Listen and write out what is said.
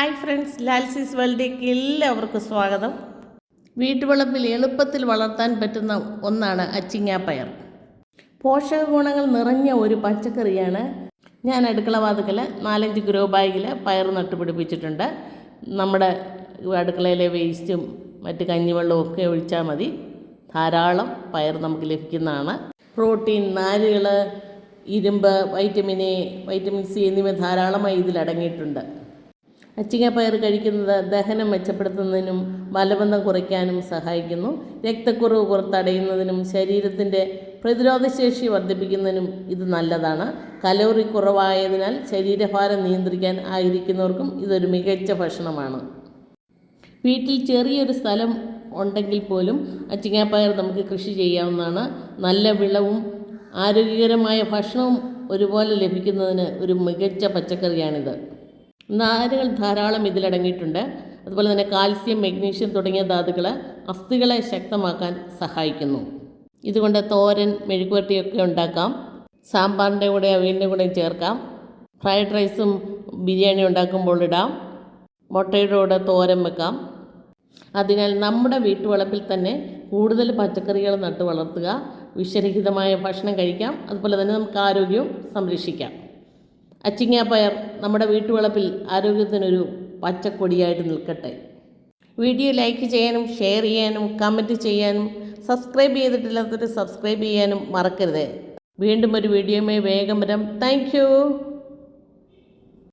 Hi friends, ലാൽസീസ് വേൾഡിലേക്ക് എല്ലാവർക്കും സ്വാഗതം. വീട്ടുവളപ്പിൽ എളുപ്പത്തിൽ വളർത്താൻ പറ്റുന്ന ഒന്നാണ് അച്ചിങ്ങാപ്പയർ. പോഷക ഗുണങ്ങൾ നിറഞ്ഞ ഒരു പച്ചക്കറിയാണ്. ഞാൻ അടുക്കളവാതുക്കൽ 4-5 ഗ്രോ ബാഗിൽ പയർ നട്ടുപിടിപ്പിച്ചിട്ടുണ്ട്. നമ്മുടെ അടുക്കളയിലെ വേസ്റ്റും മറ്റ് കഞ്ഞിവെള്ളവും ഒക്കെ ഒഴിച്ചാൽ മതി, ധാരാളം പയർ നമുക്ക് ലഭിക്കുന്നതാണ്. പ്രോട്ടീൻ, നാരുകൾ, ഇരുമ്പ്, വൈറ്റമിൻ എ, വൈറ്റമിൻ സി എന്നിവ ധാരാളമായി ഇതിലടങ്ങിയിട്ടുണ്ട്. അച്ചിങ്ങാപ്പയർ കഴിക്കുന്നത് ദഹനം മെച്ചപ്പെടുത്തുന്നതിനും മലബന്ധം കുറയ്ക്കാനും സഹായിക്കുന്നു. രക്തക്കുറവ് തടയുന്നതിനും ശരീരത്തിൻ്റെ പ്രതിരോധശേഷി വർദ്ധിപ്പിക്കുന്നതിനും ഇത് നല്ലതാണ്. കലോറി കുറവായതിനാൽ ശരീരഭാരം നിയന്ത്രിക്കാൻ ആഗ്രഹിക്കുന്നവർക്കും ഇതൊരു മികച്ച ഭക്ഷണമാണ്. വീട്ടിൽ ചെറിയൊരു സ്ഥലം ഉണ്ടെങ്കിൽ പോലും അച്ചിങ്ങാപ്പയർ നമുക്ക് കൃഷി ചെയ്യാവുന്നതാണ്. നല്ല വിളവും ആരോഗ്യകരമായ ഭക്ഷണവും ഒരുപോലെ ലഭിക്കുന്നതിന് ഒരു മികച്ച പച്ചക്കറിയാണിത്. നാരുകൾ ധാരാളം ഇതിലടങ്ങിയിട്ടുണ്ട്. അതുപോലെ തന്നെ കാൽസ്യം, മഗ്നീഷ്യം തുടങ്ങിയ ധാതുക്കൾ അസ്ഥികളെ ശക്തമാക്കാൻ സഹായിക്കുന്നു. ഇതുകൊണ്ട് തോരൻ, മെഴുക്കുവരട്ടിയൊക്കെ ഉണ്ടാക്കാം. സാമ്പാറിൻ്റെ കൂടെ അവിയലിൻ്റെ കൂടെ ചേർക്കാം. ഫ്രൈഡ് റൈസും ബിരിയാണി ഉണ്ടാക്കുമ്പോൾ ഇടാം. മുട്ടയുടെ കൂടെ തോരൻ വെക്കാം. അതിനാൽ നമ്മുടെ വീട്ടുവളപ്പിൽ തന്നെ കൂടുതൽ പച്ചക്കറികൾ നട്ടു വളർത്തുക. വിഷരഹിതമായ ഭക്ഷണം കഴിക്കാം. അതുപോലെ തന്നെ നമുക്ക് ആരോഗ്യവും സംരക്ഷിക്കാം. അച്ചിങ്ങാപ്പയർ നമ്മുടെ വീട്ടുവളപ്പിൽ ആരോഗ്യത്തിനൊരു പച്ചക്കൊടിയായിട്ട് നിൽക്കട്ടെ. വീഡിയോ ലൈക്ക് ചെയ്യാനും ഷെയർ ചെയ്യാനും കമൻറ്റ് ചെയ്യാനും സബ്സ്ക്രൈബ് ചെയ്തിട്ടില്ലാത്തവർ സബ്സ്ക്രൈബ് ചെയ്യാനും മറക്കരുത്. വീണ്ടും ഒരു വീഡിയോയുമായി വേഗം വരാം. Thank you.